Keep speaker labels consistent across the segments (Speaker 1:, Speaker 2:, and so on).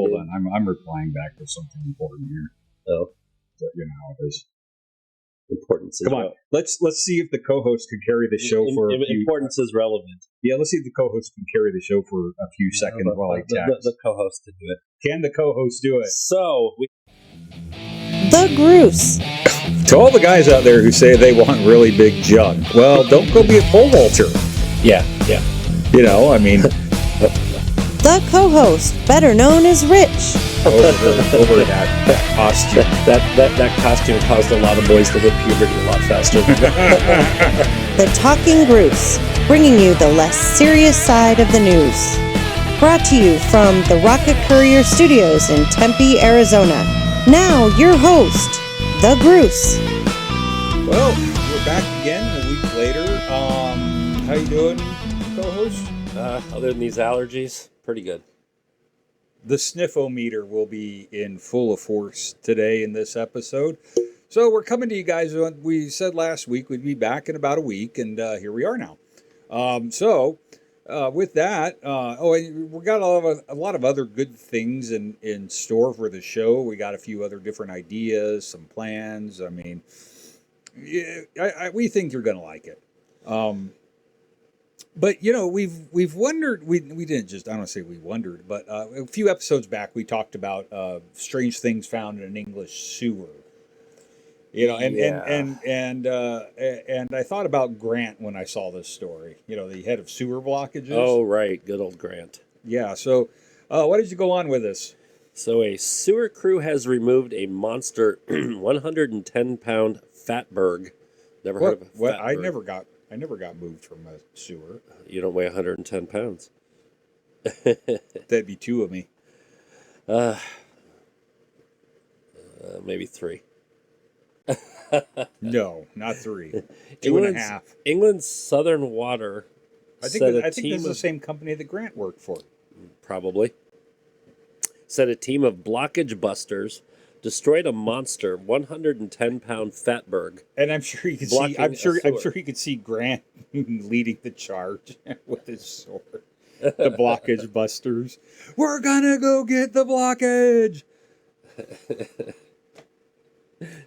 Speaker 1: hold on. I'm replying back with something important here.
Speaker 2: Oh,
Speaker 1: So, you know how it is.
Speaker 2: Importance is
Speaker 1: Come on, let's see if the co-host can carry the show for a few.
Speaker 2: Importance is relevant.
Speaker 1: Yeah, let's see if the co-host can carry the show for a few seconds while I text.
Speaker 2: The co-host can do it.
Speaker 1: Can the co-host do it?
Speaker 2: So,
Speaker 3: The Groose.
Speaker 1: To all the guys out there who say they want really big junk, well, don't go be a pole vaulter.
Speaker 2: Yeah.
Speaker 1: You know, I mean,
Speaker 3: The co-host, better known as Rich.
Speaker 1: over that costume.
Speaker 2: That costume caused a lot of boys to hit puberty a lot faster.
Speaker 3: The Talking Groose, bringing you the less serious side of the news. Brought to you from the Rocket Courier Studios in Tempe, Arizona. Now, your host, The Groose.
Speaker 1: Well, we're back again a week later. How you doing, co-host?
Speaker 2: Other than these allergies, pretty good.
Speaker 1: The sniffometer will be in full force today in this episode. So we're coming to you guys. We said last week we'd be back in about a week, and here we are now. With that, we got a lot of other good things in store for the show. We got a few other different ideas, some plans. I mean, we think you're going to like it. But you know, we've wondered. We didn't just. I don't say we wondered, but a few episodes back we talked about strange things found in an English sewer. You know, and I thought about Grant when I saw this story. You know, the head of sewer blockages.
Speaker 2: Oh, right, good old Grant.
Speaker 1: Yeah. So, what did you go on with this?
Speaker 2: So a sewer crew has removed a monster 110-pound fatberg. Never heard of a
Speaker 1: What?
Speaker 2: fatberg.
Speaker 1: I never got moved from a sewer.
Speaker 2: You don't weigh 110 pounds.
Speaker 1: That'd be two of me.
Speaker 2: Maybe three.
Speaker 1: No, not three. Two and a half.
Speaker 2: England's Southern Water.
Speaker 1: I think this is the same company that Grant worked for.
Speaker 2: Probably. Said a team of blockage busters destroyed a monster 110-pound fatberg.
Speaker 1: And I'm sure you could see. I'm sure you could see Grant leading the charge with his sword. The blockage busters. We're gonna go get the blockage.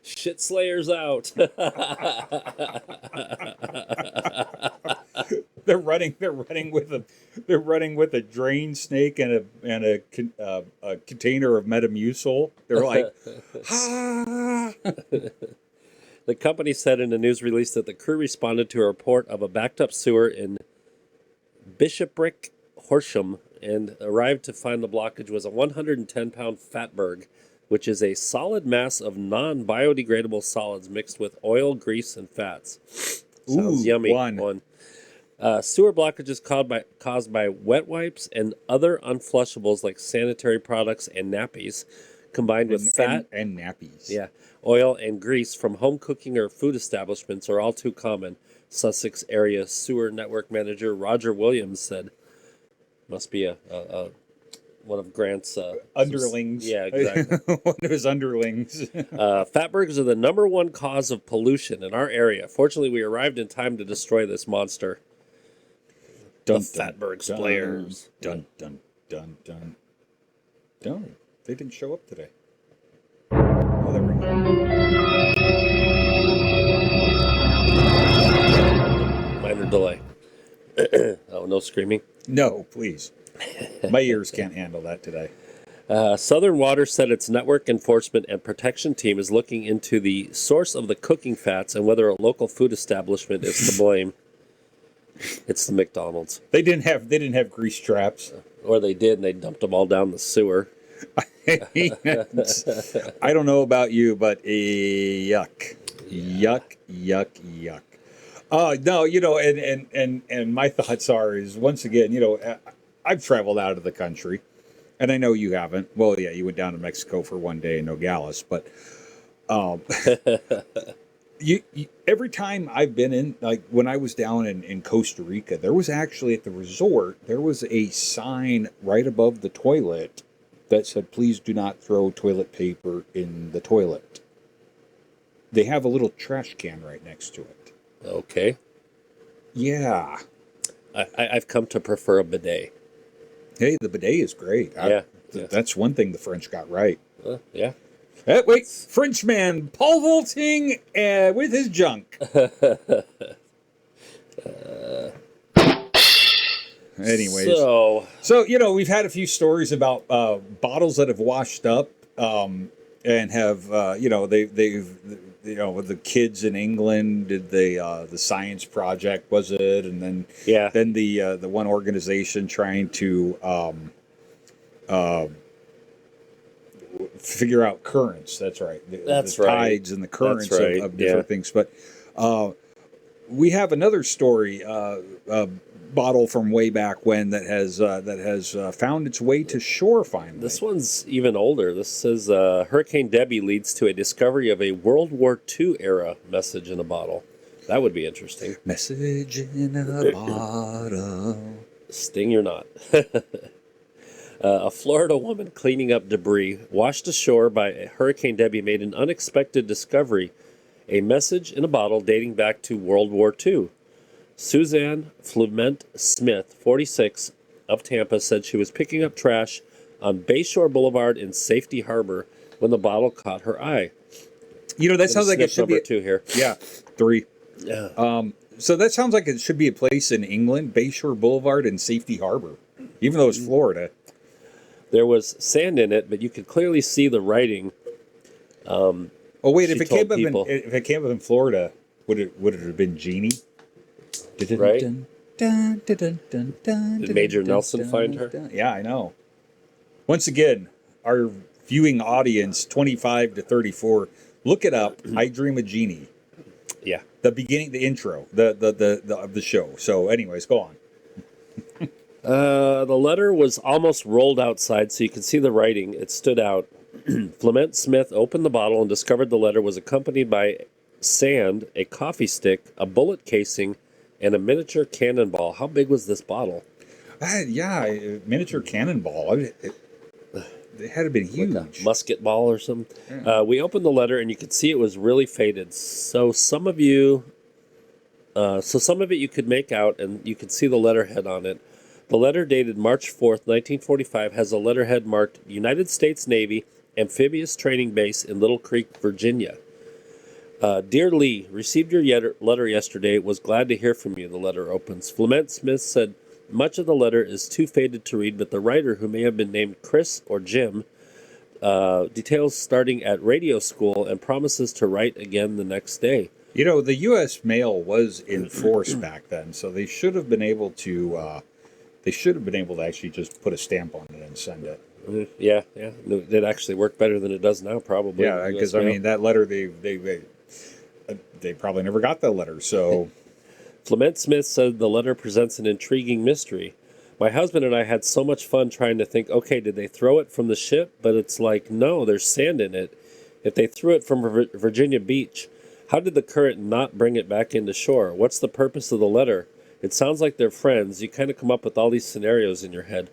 Speaker 2: Shit slayers out.
Speaker 1: They're running with a drain snake and a container of Metamucil. They're like, ah.
Speaker 2: The company said in a news release that the crew responded to a report of a backed up sewer in Bishopric, Horsham, and arrived to find the blockage was a 110-pound fatberg, which is a solid mass of non-biodegradable solids mixed with oil, grease, and fats. Sounds yummy. One. Sewer blockages caused by wet wipes and other unflushables like sanitary products and nappies, combined with fat
Speaker 1: and nappies.
Speaker 2: Yeah, oil and grease from home cooking or food establishments are all too common. Sussex area sewer network manager Roger Williams said, "Must be a one of Grant's
Speaker 1: underlings."
Speaker 2: Yeah, exactly.
Speaker 1: One of his underlings.
Speaker 2: Fatbergs are the number one cause of pollution in our area. Fortunately, we arrived in time to destroy this monster. The fatberg slayers.
Speaker 1: Dun, dun, dun, dun. No, they didn't show up today. Oh, there we go.
Speaker 2: Minor delay. Oh, no screaming?
Speaker 1: No, please. My ears can't handle that today.
Speaker 2: Southern Water said its network enforcement and protection team is looking into the source of the cooking fats and whether a local food establishment is to blame. It's the McDonald's.
Speaker 1: They didn't have grease traps.
Speaker 2: Or they did, and they dumped them all down the sewer.
Speaker 1: I don't know about you, but yuck. No, you know, and my thoughts is once again, you know, I've traveled out of the country, and I know you haven't. Well, yeah, you went down to Mexico for one day in Nogales, but you every time I've been in, like when I was down in Costa Rica, there was actually at the resort, there was a sign right above the toilet that said, "Please do not throw toilet paper in the toilet." They have a little trash can right next to it.
Speaker 2: Okay.
Speaker 1: Yeah.
Speaker 2: I've come to prefer a bidet.
Speaker 1: Hey, the bidet is great.
Speaker 2: Yeah.
Speaker 1: That's one thing the French got right.
Speaker 2: Yeah.
Speaker 1: Wait, Frenchman pole vaulting with his junk. Anyways, so we've had a few stories about bottles that have washed up and have they've the kids in England did the science project, was it, and then the one organization trying to figure out currents. That's right.
Speaker 2: That's
Speaker 1: the
Speaker 2: right.
Speaker 1: Tides and the currents
Speaker 2: Right.
Speaker 1: of different things. But we have another story, a bottle from way back when that has found its way to shore finally.
Speaker 2: This one's even older. This says Hurricane Debbie leads to a discovery of a World War II era message in a bottle. That would be interesting.
Speaker 1: Message in a bottle.
Speaker 2: Sting or not. A Florida woman cleaning up debris washed ashore by Hurricane Debbie made an unexpected discovery, a message in a bottle dating back to World War II. Suzanne Flument Smith, 46, of Tampa, said she was picking up trash on Bayshore Boulevard in Safety Harbor when the bottle caught her eye.
Speaker 1: That sounds like it should
Speaker 2: number
Speaker 1: be
Speaker 2: 2 here.
Speaker 1: Yeah, 3.
Speaker 2: Yeah.
Speaker 1: So that sounds like it should be a place in England, Bayshore Boulevard and Safety Harbor, even though it's Florida.
Speaker 2: There was sand in it, but you could clearly see the writing.
Speaker 1: Oh wait, if
Speaker 2: she
Speaker 1: it came
Speaker 2: told people.
Speaker 1: if it came up in Florida, would it have been Jeannie?
Speaker 2: Right? Did Major Nelson find her?
Speaker 1: Yeah, I know. Once again, our viewing audience, 25 to 34, look it up. I Dream of Jeannie.
Speaker 2: Yeah.
Speaker 1: The beginning, the intro, of the show. So, anyways, go on.
Speaker 2: The letter was almost rolled outside, so you could see the writing. It stood out. Flement Smith opened the bottle and discovered the letter was accompanied by sand, a coffee stick, a bullet casing, and a miniature cannonball. How big was this bottle?
Speaker 1: Miniature cannonball. It had to be huge.
Speaker 2: Like a musket ball or something. Yeah. We opened the letter, and you could see it was really faded. So some of it you could make out, and you could see the letterhead on it. The letter dated March 4th, 1945, has a letterhead marked United States Navy Amphibious Training Base in Little Creek, Virginia. Dear Lee, received your letter yesterday. Was glad to hear from you. The letter opens. Flement Smith said, much of the letter is too faded to read, but the writer, who may have been named Chris or Jim, details starting at radio school and promises to write again the next day.
Speaker 1: The U.S. mail was in force back then, so they should have been able to. They should have been able to actually just put a stamp on it and send it.
Speaker 2: Yeah. It actually worked better than it does now, probably.
Speaker 1: Yeah, because that letter they probably never got that letter. So,
Speaker 2: Flement Smith said the letter presents an intriguing mystery. My husband and I had so much fun trying to think, okay, did they throw it from the ship? But it's like, no, there's sand in it. If they threw it from Virginia Beach, how did the current not bring it back into shore? What's the purpose of the letter? It sounds like they're friends. You kind of come up with all these scenarios in your head.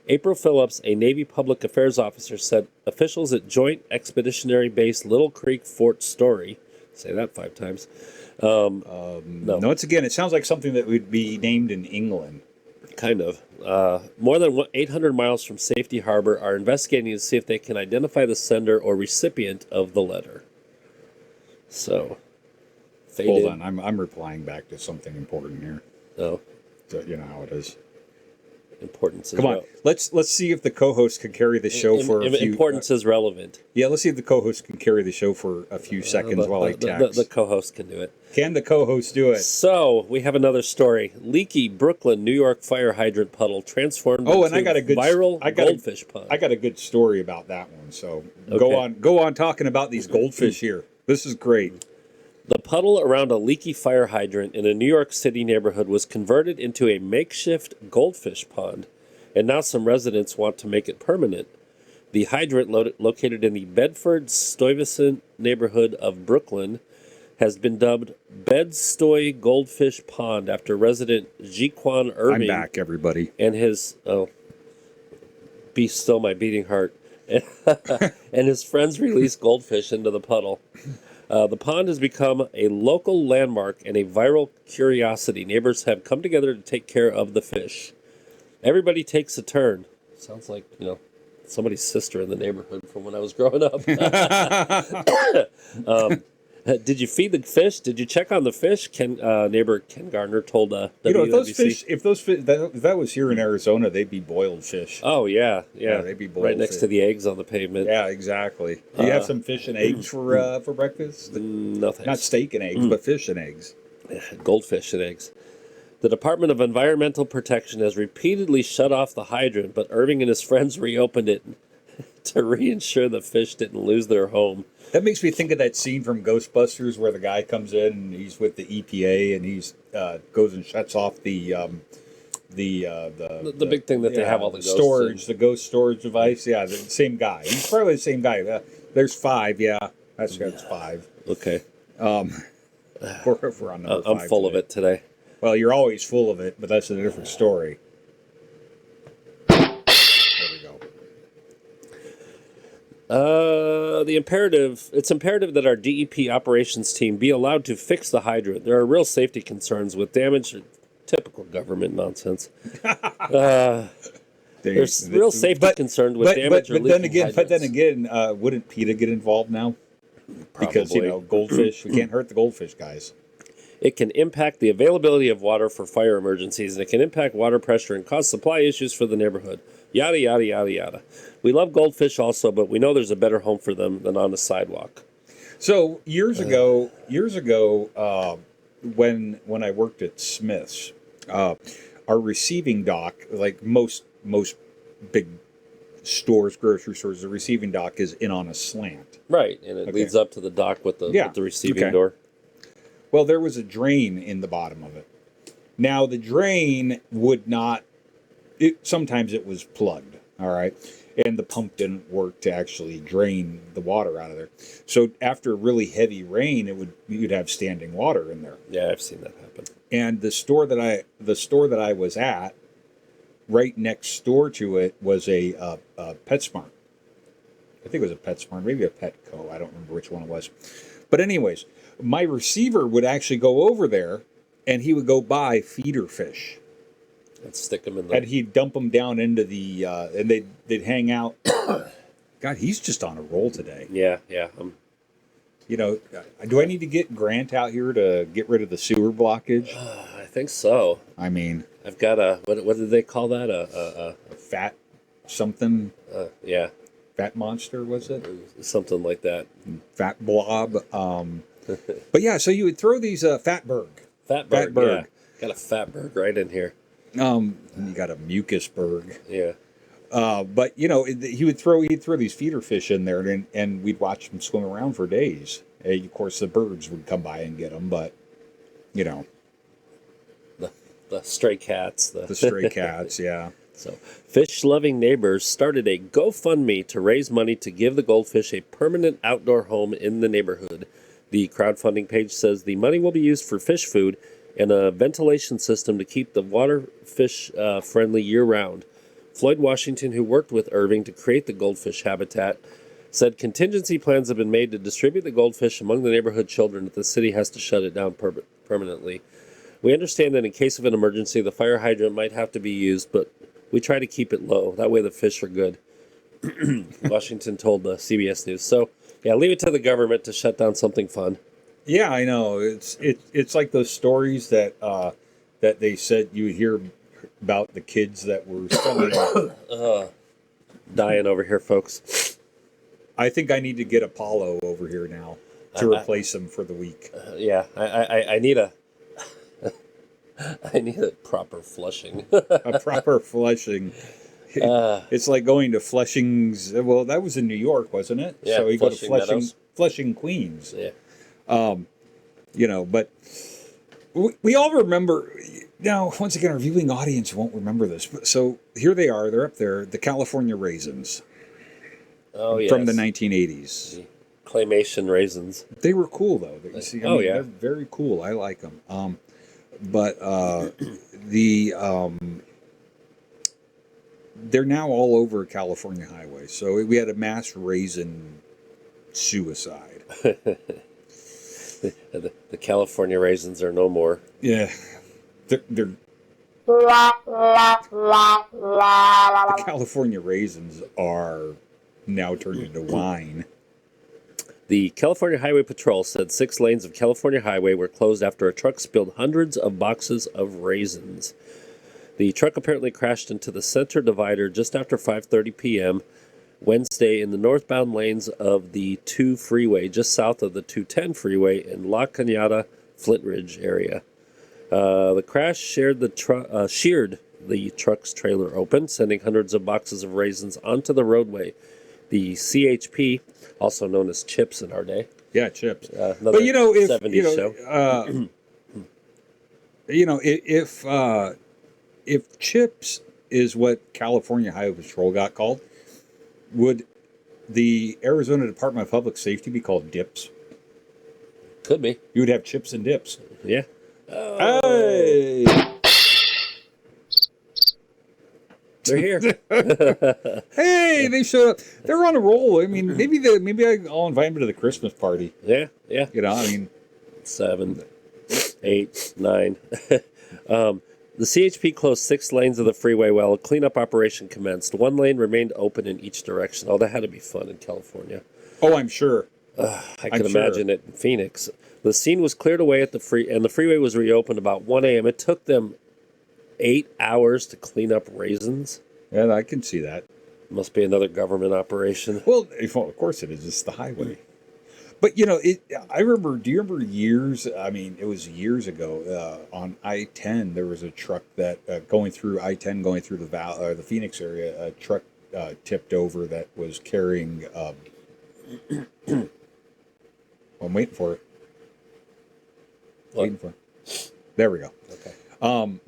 Speaker 2: April Phillips, a Navy public affairs officer, said officials at Joint Expeditionary Base Little Creek Fort Story, say that 5 times.
Speaker 1: No, it sounds like something that would be named in England.
Speaker 2: Kind of. More than 800 miles from Safety Harbor are investigating to see if they can identify the sender or recipient of the letter. So...
Speaker 1: Hold on, I'm replying back to something important here.
Speaker 2: Oh,
Speaker 1: so, you know how it is.
Speaker 2: Importance.
Speaker 1: Come on, let's see if the co-host can carry the show for a few.
Speaker 2: Importance is relevant.
Speaker 1: Yeah, let's see if the co-host can carry the show for a few seconds while I text.
Speaker 2: The co-host can do it.
Speaker 1: Can the co-host do it?
Speaker 2: So we have another story: leaky Brooklyn, New York fire hydrant puddle transformed into
Speaker 1: and I got a good
Speaker 2: goldfish pond.
Speaker 1: I got a good story about that one. So
Speaker 2: okay.
Speaker 1: go on talking about these goldfish here. This is great.
Speaker 2: The puddle around a leaky fire hydrant in a New York City neighborhood was converted into a makeshift goldfish pond, and now some residents want to make it permanent. The hydrant, located in the Bedford-Stuyvesant neighborhood of Brooklyn, has been dubbed Bed-Stuy Goldfish Pond after resident Jiquan Irving.
Speaker 1: I'm back, everybody.
Speaker 2: And his... Oh, be still my beating heart. And his friends released goldfish into the puddle. The pond has become a local landmark and a viral curiosity. Neighbors have come together to take care of the fish. Everybody takes a turn. Sounds like, somebody's sister in the neighborhood from when I was growing up. Did you feed the fish? Did you check on the fish? Neighbor Ken Gardner told WWBC.
Speaker 1: If that was here in Arizona, they'd be boiled fish.
Speaker 2: Oh yeah.
Speaker 1: They'd be boiled
Speaker 2: right next
Speaker 1: fish.
Speaker 2: to the eggs on the pavement.
Speaker 1: Yeah, exactly. Do you have some fish and eggs for breakfast?
Speaker 2: No thanks.
Speaker 1: Not steak and eggs, but fish and eggs.
Speaker 2: Goldfish and eggs. The Department of Environmental Protection has repeatedly shut off the hydrant, but Irving and his friends reopened it to reinsure the fish didn't lose their home.
Speaker 1: That makes me think of that scene from Ghostbusters where the guy comes in and he's with the EPA and he's goes and shuts off the
Speaker 2: big thing that they have all the ghosts
Speaker 1: storage,
Speaker 2: in.
Speaker 1: the ghost storage device. Yeah, the same guy. He's probably the same guy. There's 5. Yeah, that's 5.
Speaker 2: Okay.
Speaker 1: We're on number 5.
Speaker 2: I'm full of it today.
Speaker 1: Well, you're always full of it, but that's a different story. There we go.
Speaker 2: It's imperative that our DEP operations team be allowed to fix the hydrant. There are real safety concerns with damage. Typical government nonsense. There's real safety concern with damage or leaking hydrants.
Speaker 1: But then again, wouldn't PETA get involved now? Because
Speaker 2: Probably.
Speaker 1: Goldfish. We can't hurt the goldfish guys.
Speaker 2: It can impact the availability of water for fire emergencies, and it can impact water pressure and cause supply issues for the neighborhood. Yada, yada, yada, yada. We love goldfish also, but we know there's a better home for them than on the sidewalk.
Speaker 1: So years ago, when I worked at Smith's, our receiving dock, like most big stores, grocery stores, the receiving dock is in on a slant.
Speaker 2: Right, and it leads up to the dock with the receiving door.
Speaker 1: Well, there was a drain in the bottom of it. Now, the drain would not... sometimes it was plugged, all right? And the pump didn't work to actually drain the water out of there. So after really heavy rain, you'd have standing water in there.
Speaker 2: Yeah, I've seen that happen.
Speaker 1: And the store that I was at, right next door to it, was a PetSmart. I think it was a PetSmart, maybe a Petco. I don't remember which one it was. But anyways, my receiver would actually go over there, and he would go buy feeder fish.
Speaker 2: And stick them in the...
Speaker 1: And he'd dump them down into the... and they'd hang out. God, he's just on a roll today.
Speaker 2: Yeah.
Speaker 1: Do I need to get Grant out here to get rid of the sewer blockage?
Speaker 2: I think so.
Speaker 1: I mean...
Speaker 2: I've got what did they call that? A
Speaker 1: fat something?
Speaker 2: Yeah.
Speaker 1: Fat monster, was it?
Speaker 2: Something like that.
Speaker 1: Fat blob. But yeah, so you would throw these Fatberg.
Speaker 2: Fatberg. Yeah. Got a Fatberg right in here.
Speaker 1: And you got a Mucusberg.
Speaker 2: Yeah.
Speaker 1: But he'd throw these feeder fish in there, and we'd watch them swim around for days. And of course, the birds would come by and get them, but
Speaker 2: the stray cats.
Speaker 1: The stray cats, yeah.
Speaker 2: So, fish-loving neighbors started a GoFundMe to raise money to give the goldfish a permanent outdoor home in the neighborhood. The crowdfunding page says the money will be used for fish food and a ventilation system to keep the water fish friendly year-round. Floyd Washington, who worked with Irving to create the goldfish habitat, said contingency plans have been made to distribute the goldfish among the neighborhood children if the city has to shut it down permanently. We understand that in case of an emergency, the fire hydrant might have to be used, but we try to keep it low. That way the fish are good. Washington told CBS News. So, yeah, leave it to the government to shut down something fun.
Speaker 1: Yeah, I know. It's like those stories that they said you would hear about the kids that were selling.
Speaker 2: Dying over here, folks.
Speaker 1: I think I need to get Apollo over here now to replace him for the week.
Speaker 2: Yeah, I need a... I need a proper flushing.
Speaker 1: A proper flushing. It's like going to Flushing's. Well, that was in New York, wasn't it?
Speaker 2: Yeah,
Speaker 1: so you go to
Speaker 2: Meadows.
Speaker 1: Flushing, Queens.
Speaker 2: Yeah.
Speaker 1: But we all remember. Now, once again, our viewing audience won't remember this. But so here they are. They're up there. The California raisins.
Speaker 2: Oh, yes.
Speaker 1: From the 1980s.
Speaker 2: Claymation raisins.
Speaker 1: They were cool, though.
Speaker 2: Yeah.
Speaker 1: They're very cool. I like them. But they're now all over California highways. So we had a mass raisin suicide.
Speaker 2: The California raisins are no more.
Speaker 1: Yeah, they're The California raisins are now turned into wine.
Speaker 2: The California Highway Patrol said 6 lanes of California Highway were closed after a truck spilled hundreds of boxes of raisins. The truck apparently crashed into the center divider just after 5:30 p.m. Wednesday in the northbound lanes of the 2 freeway just south of the 210 freeway in La Cañada, Flint Ridge area. The crash sheared the truck's trailer open, sending hundreds of boxes of raisins onto the roadway. The CHP, also known as Chips in our day.
Speaker 1: Yeah, chips.
Speaker 2: Another
Speaker 1: But
Speaker 2: 70s show.
Speaker 1: If Chips is what California Highway Patrol got called, would the Arizona Department of Public Safety be called Dips?
Speaker 2: Could be.
Speaker 1: You would have chips and dips.
Speaker 2: Yeah.
Speaker 1: Hey!
Speaker 2: They're here.
Speaker 1: Hey, they showed up. They're on a roll. I mean, maybe I'll invite them to the Christmas party.
Speaker 2: Yeah.
Speaker 1: You know, I mean,
Speaker 2: 7, 8, 9. The CHP closed 6 lanes of the freeway while a cleanup operation commenced. 1 lane remained open in each direction. Oh, that had to be fun in California.
Speaker 1: oh, I'm sure.
Speaker 2: I can imagine it in Phoenix. The scene was cleared away at the freeway was reopened about 1 a.m. It took them 8 hours to clean up raisins.
Speaker 1: Yeah, I can see that.
Speaker 2: Must be another government operation.
Speaker 1: Well, of course it is. It's the highway. But you know, I remember. Do you remember years? I mean, it was years ago. On I-10, there was a truck that going through I-10, going through the Phoenix area. A truck tipped over that was carrying. I'm waiting for it.
Speaker 2: What?
Speaker 1: Waiting for it. There we go.
Speaker 2: Okay.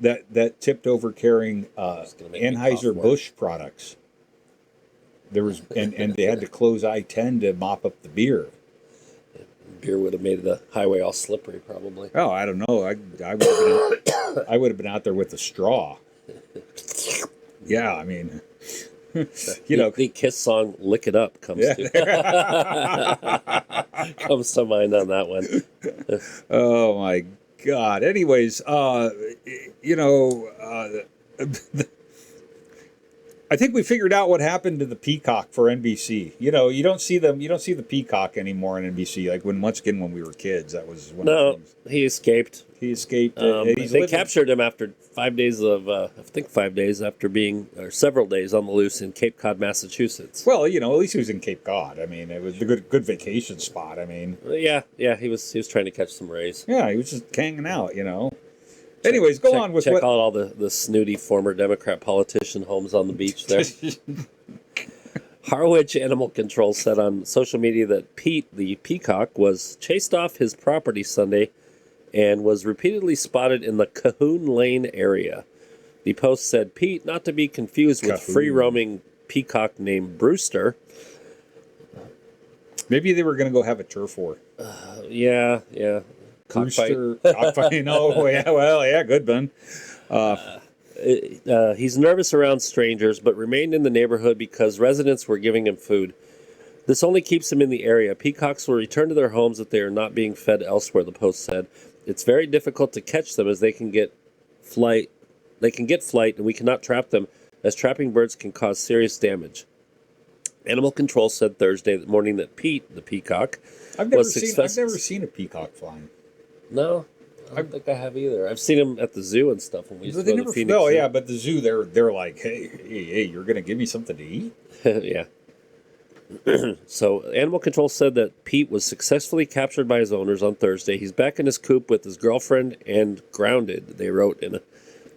Speaker 1: That tipped over carrying
Speaker 2: gonna make me cough more.
Speaker 1: Anheuser-Busch products. There was and they had to close I-10 to mop up the beer.
Speaker 2: Beer would have made the highway all slippery, probably.
Speaker 1: Oh, I don't know. I would have been out there with a straw. Yeah, I mean, you know,
Speaker 2: the Kiss song "Lick It Up" comes comes to mind on that one.
Speaker 1: oh my God. Anyways, you know, I think we figured out what happened to the peacock for NBC. You know, you don't see the peacock anymore on NBC. Like when we were kids, that was one of the
Speaker 2: No,
Speaker 1: things.
Speaker 2: he escaped.
Speaker 1: He escaped.
Speaker 2: They captured him after 5 days of, I think 5 days after being, or several days on the loose in Cape Cod, Massachusetts.
Speaker 1: Well, you know, at least he was in Cape Cod. I mean, it was a good vacation spot. I mean,
Speaker 2: Yeah, he was trying to catch some rays.
Speaker 1: yeah, he was just hanging out. You know. Anyways, go on with
Speaker 2: check
Speaker 1: what.
Speaker 2: out all the snooty former Democrat politician homes on the beach there. Harwich Animal Control said on social media that Pete, the peacock, was chased off his property Sunday and was repeatedly spotted in the Cahoon Lane area. The post said, Pete, not to be confused with
Speaker 1: Cahoon.
Speaker 2: free-roaming peacock named Brewster.
Speaker 1: Maybe they were going to go have a turf war.
Speaker 2: Yeah. Cockfight.
Speaker 1: Brewster, cockfight. No, yeah, well, yeah, good, Ben.
Speaker 2: He's nervous around strangers, but remained in the neighborhood because residents were giving him food. This only keeps him in the area. Peacocks will return to their homes if they are not being fed elsewhere, the post said. It's very difficult to catch them as they can get flight, and we cannot trap them, as trapping birds can cause serious damage. Animal Control said Thursday morning that Pete, the peacock,
Speaker 1: I've never seen a peacock flying.
Speaker 2: No, I don't think I have either. I've seen them at the zoo and stuff when we used to go to Phoenix.
Speaker 1: Oh
Speaker 2: Zoo.
Speaker 1: yeah, but the zoo, they're like, hey, you're gonna give me something to eat?
Speaker 2: Yeah. So, Animal Control said that Pete was successfully captured by his owners on Thursday. He's back in his coop with his girlfriend and grounded, they wrote in a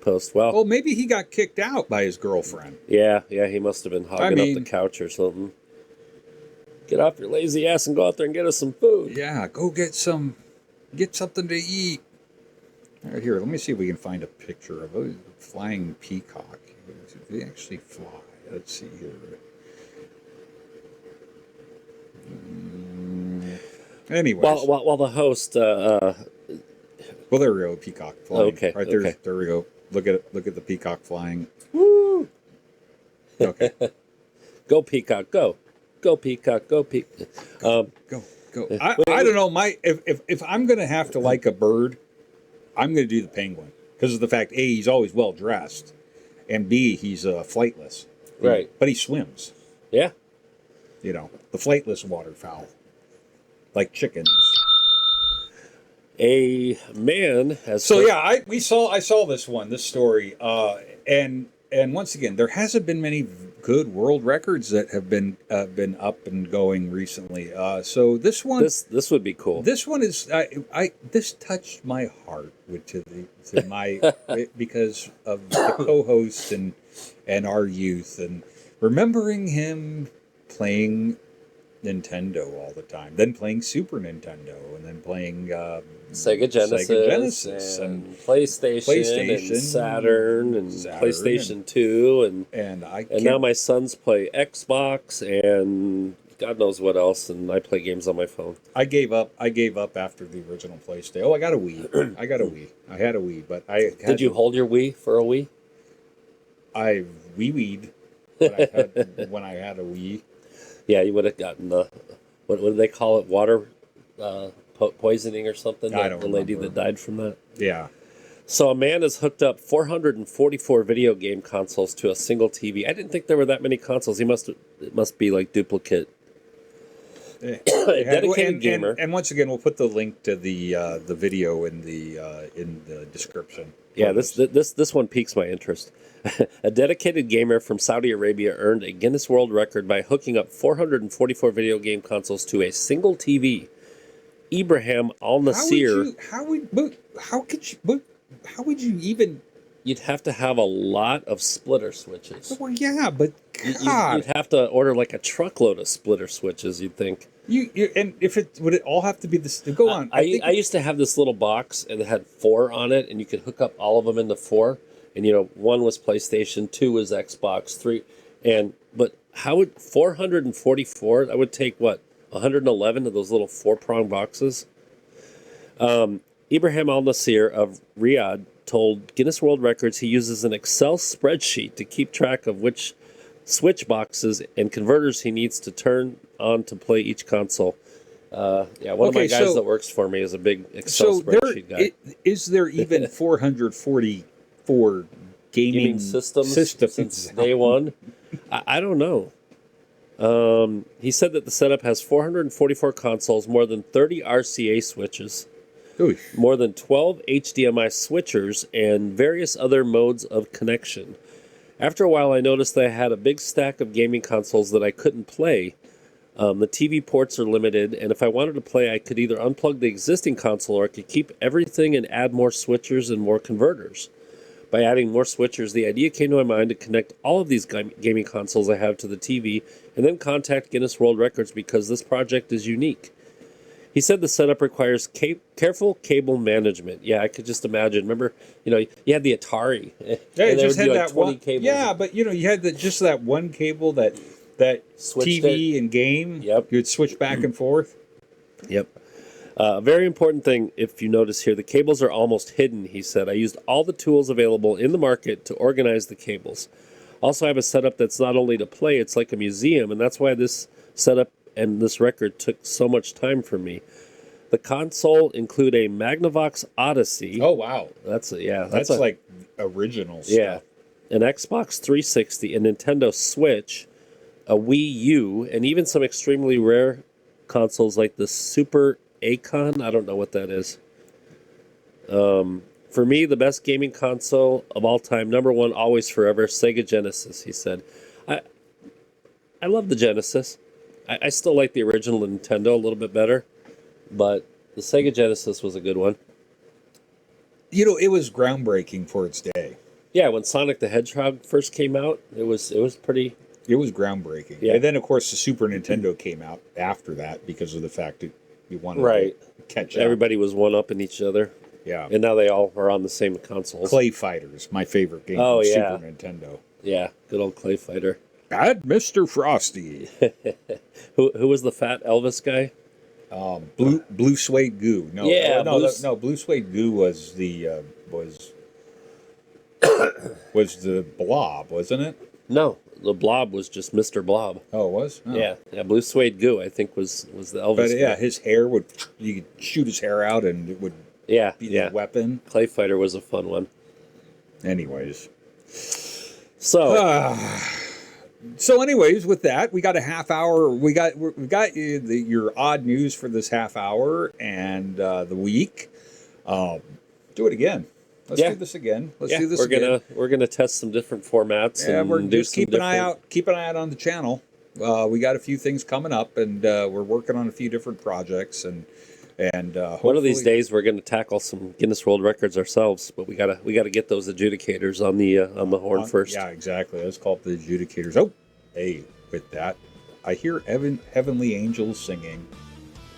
Speaker 2: post.
Speaker 1: Well, maybe he got kicked out by his girlfriend.
Speaker 2: Yeah, he must have been hogging up the couch or something. Get off your lazy ass and go out there and get us some food.
Speaker 1: Yeah, go get something to eat. All right, here, let me see if we can find a picture of a flying peacock. They actually fly. Let's see here. Anyway,
Speaker 2: while the host,
Speaker 1: well, there we go, peacock flying.
Speaker 2: Okay,
Speaker 1: right there,
Speaker 2: okay.
Speaker 1: there we go. Look at the peacock flying. Woo! Okay,
Speaker 2: go peacock, go peacock, go peacock.
Speaker 1: go. I don't know. If I'm gonna have to like a bird, I'm gonna do the penguin. because of the fact A, he's always well dressed, and B, he's flightless.
Speaker 2: Right.
Speaker 1: But he swims.
Speaker 2: Yeah.
Speaker 1: You know, the flightless waterfowl, like chickens.
Speaker 2: A man has.
Speaker 1: So yeah, I saw this story, and once again, there hasn't been many good world records that have been up and going recently. So this one,
Speaker 2: this would be cool.
Speaker 1: This one is this touched my heart to my because of the co-host and our youth and remembering him playing Nintendo all the time, then playing Super Nintendo, and then playing
Speaker 2: Sega Genesis
Speaker 1: and
Speaker 2: PlayStation and Saturn and PlayStation 2 and now my sons play Xbox and God knows what else, and I play games on my phone.
Speaker 1: I gave up after the original PlayStation. Oh, I got a Wii. I had a Wii, but
Speaker 2: Did you hold your Wii for a Wii?
Speaker 1: I Wii-Weed when I had a Wii.
Speaker 2: Yeah, you would have gotten the what do they call it? Water poisoning or something?
Speaker 1: I don't
Speaker 2: the lady
Speaker 1: remember.
Speaker 2: that died from that.
Speaker 1: Yeah.
Speaker 2: So a man has hooked up 444 video game consoles to a single TV. I didn't think there were that many consoles. It must be like duplicate.
Speaker 1: A
Speaker 2: dedicated gamer.
Speaker 1: And once again, we'll put the link to the video in the description.
Speaker 2: Yeah, this one piques my interest. A dedicated gamer from Saudi Arabia earned a Guinness World Record by hooking up 444 video game consoles to a single TV. Ibrahim Al Nasir.
Speaker 1: How would you even?
Speaker 2: You'd have to have a lot of splitter switches.
Speaker 1: Well, yeah, but God,
Speaker 2: You'd have to order like a truckload of splitter switches. You'd think.
Speaker 1: And if it would it all have to be this? Go on.
Speaker 2: I used to have this little box and it had 4 on it, and you could hook up all of them into 4. And 1 was PlayStation, 2 was Xbox, 3, but how would 444? That would take what 111 of those little 4-prong boxes. Ibrahim Al Nasir of Riyadh told Guinness World Records he uses an Excel spreadsheet to keep track of which switch boxes and converters he needs to turn on to play each console. One of my guys that works for me is a big Excel spreadsheet guy.
Speaker 1: Is there even 444 gaming
Speaker 2: systems since day one? I don't know. He said that the setup has 444 consoles, more than 30 RCA switches, more than 12 HDMI switchers, and various other modes of connection. After a while, I noticed that I had a big stack of gaming consoles that I couldn't play. The TV ports are limited, and if I wanted to play, I could either unplug the existing console or I could keep everything and add more switchers and more converters. By adding more switchers, the idea came to my mind to connect all of these gaming consoles I have to the TV and then contact Guinness World Records because this project is unique. He said the setup requires careful cable management. Yeah, I could just imagine. Remember, you had the Atari.
Speaker 1: Yeah,
Speaker 2: and
Speaker 1: just had
Speaker 2: like
Speaker 1: that
Speaker 2: 20
Speaker 1: one.
Speaker 2: cables.
Speaker 1: Yeah, but you had just that one cable that
Speaker 2: Switched
Speaker 1: TV and game.
Speaker 2: Yep.
Speaker 1: You'd switch back and forth.
Speaker 2: Yep. Very important thing, if you notice here, the cables are almost hidden, he said. I used all the tools available in the market to organize the cables. Also, I have a setup that's not only to play, it's like a museum, and that's why this setup and this record took so much time for me. The console include a Magnavox Odyssey.
Speaker 1: Oh, wow.
Speaker 2: That's
Speaker 1: like original stuff.
Speaker 2: Yeah. An Xbox 360, a Nintendo Switch, a Wii U, and even some extremely rare consoles like the Super Acon. I don't know what that is. For me, the best gaming console of all time, number one, always forever, Sega Genesis, he said. I love the Genesis. I still like the original Nintendo a little bit better, but the Sega Genesis was a good one.
Speaker 1: It was groundbreaking for its day.
Speaker 2: Yeah, when Sonic the Hedgehog first came out, it was pretty...
Speaker 1: It was groundbreaking.
Speaker 2: Yeah.
Speaker 1: And then, of course, the Super Nintendo came out after that because of the fact that you wanted to catch up.
Speaker 2: Everybody was one-upping each other.
Speaker 1: Yeah.
Speaker 2: And now they all are on the same consoles.
Speaker 1: Clay Fighters, my favorite game
Speaker 2: Oh,
Speaker 1: from
Speaker 2: yeah.
Speaker 1: Super Nintendo.
Speaker 2: Yeah, good old Clay Fighter.
Speaker 1: Bad Mr. Frosty.
Speaker 2: Who was the fat Elvis guy?
Speaker 1: Blue Suede Goo. No,
Speaker 2: Yeah,
Speaker 1: Blue Suede Goo was the was the Blob, wasn't it?
Speaker 2: No, the Blob was just Mr. Blob.
Speaker 1: Oh, it was? Oh.
Speaker 2: Yeah. Blue Suede Goo, I think, was the Elvis
Speaker 1: But yeah,
Speaker 2: guy.
Speaker 1: his hair you could shoot his hair out and it would be the weapon.
Speaker 2: Clay Fighter was a fun one.
Speaker 1: Anyways.
Speaker 2: So,
Speaker 1: So anyways, with that, we got a half hour. We got your odd news for this half hour and the week. Do it again. Let's do this again. Let's do this again.
Speaker 2: We're gonna test some different formats.
Speaker 1: Yeah,
Speaker 2: and
Speaker 1: we're
Speaker 2: do
Speaker 1: just
Speaker 2: some
Speaker 1: keep an eye out. Keep an eye out on the channel. We got a few things coming up, and we're working on a few different projects. And
Speaker 2: one of these days we're gonna tackle some Guinness World Records ourselves. But we gotta get those adjudicators on the horn first.
Speaker 1: Yeah, exactly. Let's call it the adjudicators. Oh, hey, with that, I hear heavenly angels singing.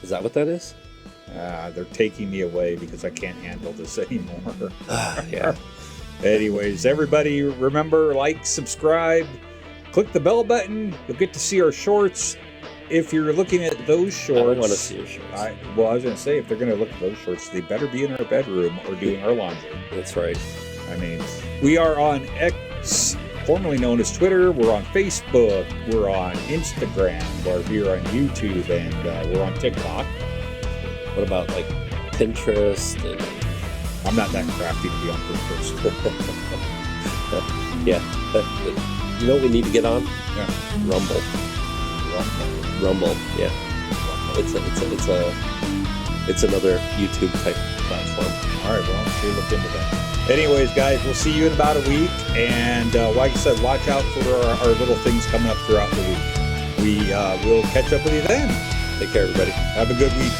Speaker 2: Is that what that is?
Speaker 1: They're taking me away because I can't handle this anymore.
Speaker 2: Yeah.
Speaker 1: Anyways, everybody remember, like, subscribe, click the bell button. You'll get to see our shorts. If you're looking at those shorts,
Speaker 2: I don't want to see your shorts.
Speaker 1: I was going to say, if they're going to look at those shorts, they better be in our bedroom or doing our laundry.
Speaker 2: That's right.
Speaker 1: I mean, we are on X, formerly known as Twitter. We're on Facebook. We're on Instagram. We're here on YouTube, and we're on TikTok.
Speaker 2: What about like Pinterest? And...
Speaker 1: I'm not that crafty to be on Pinterest.
Speaker 2: Yeah. You know what we need to get on?
Speaker 1: Yeah.
Speaker 2: Rumble. Yeah. It's another YouTube type platform.
Speaker 1: All right, well, we'll look into that. Anyways, guys, we'll see you in about a week. And like I said, watch out for our little things coming up throughout the week. We will catch up with you then.
Speaker 2: Take care, everybody.
Speaker 1: Have a good week.